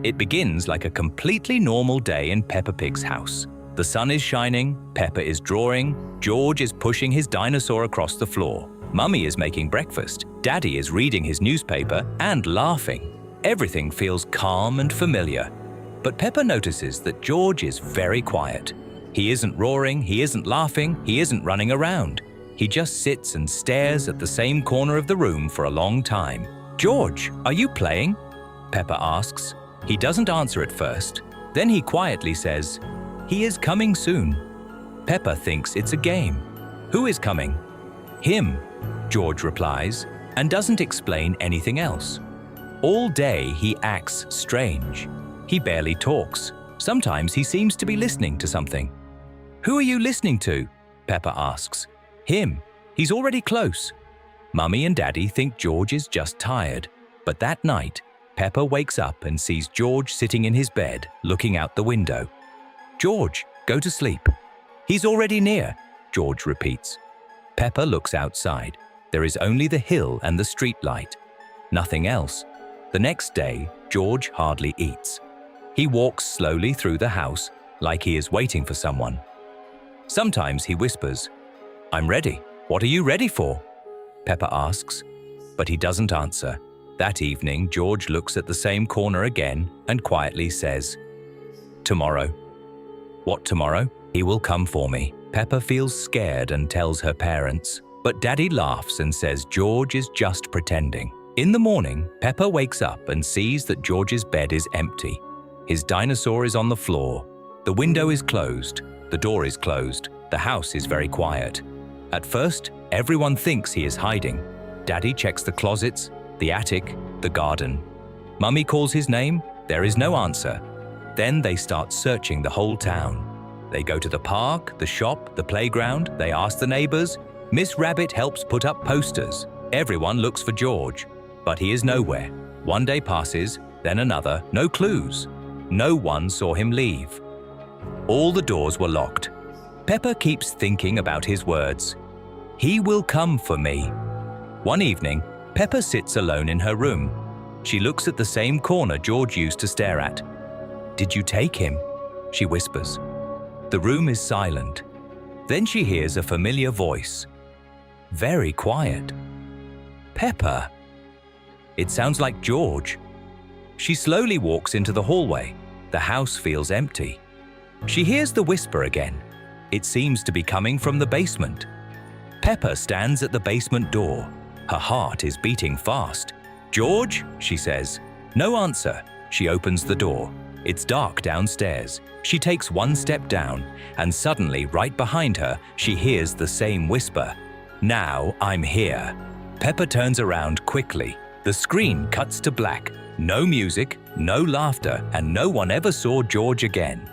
It begins like a completely normal day in Peppa Pig's house. The sun is shining, Peppa is drawing, George is pushing his dinosaur across the floor. Mummy is making breakfast, Daddy is reading his newspaper and laughing. Everything feels calm and familiar. But Peppa notices that George is very quiet. He isn't roaring, he isn't laughing, he isn't running around. He just sits and stares at the same corner of the room for a long time. "George, are you playing?" Peppa asks. He doesn't answer at first. Then he quietly says, "He is coming soon." Peppa thinks it's a game. "Who is coming?" "Him," George replies, and doesn't explain anything else. All day he acts strange. He barely talks. Sometimes he seems to be listening to something. "Who are you listening to?" Peppa asks. "Him. He's already close." Mummy and Daddy think George is just tired. But that night, Peppa wakes up and sees George sitting in his bed, looking out the window. "George, go to sleep." "He's already near," George repeats. Peppa looks outside. There is only the hill and the street light. Nothing else. The next day, George hardly eats. He walks slowly through the house, like he is waiting for someone. Sometimes he whispers, "I'm ready. What are you ready for?" Peppa asks, but he doesn't answer. That evening, George looks at the same corner again and quietly says, "Tomorrow." "What tomorrow?" "He will come for me." Peppa feels scared and tells her parents, but Daddy laughs and says George is just pretending. In the morning, Peppa wakes up and sees that George's bed is empty. His dinosaur is on the floor. The window is closed. The door is closed. The house is very quiet. At first, everyone thinks he is hiding. Daddy checks the closets, the attic, the garden. Mummy calls his name. There is no answer. Then they start searching the whole town. They go to the park, the shop, the playground. They ask the neighbors. Miss Rabbit helps put up posters. Everyone looks for George, but he is nowhere. One day passes, then another. No clues. No one saw him leave. All the doors were locked. Peppa keeps thinking about his words. "He will come for me." One evening, Peppa sits alone in her room. She looks at the same corner George used to stare at. "Did you take him?" she whispers. The room is silent. Then she hears a familiar voice. Very quiet. "Peppa." It sounds like George. She slowly walks into the hallway. The house feels empty. She hears the whisper again. It seems to be coming from the basement. Peppa stands at the basement door. Her heart is beating fast. "George?" she says. No answer. She opens the door. It's dark downstairs. She takes one step down, and suddenly, right behind her, she hears the same whisper. "Now I'm here." Peppa turns around quickly. The screen cuts to black. No music, no laughter, and no one ever saw George again.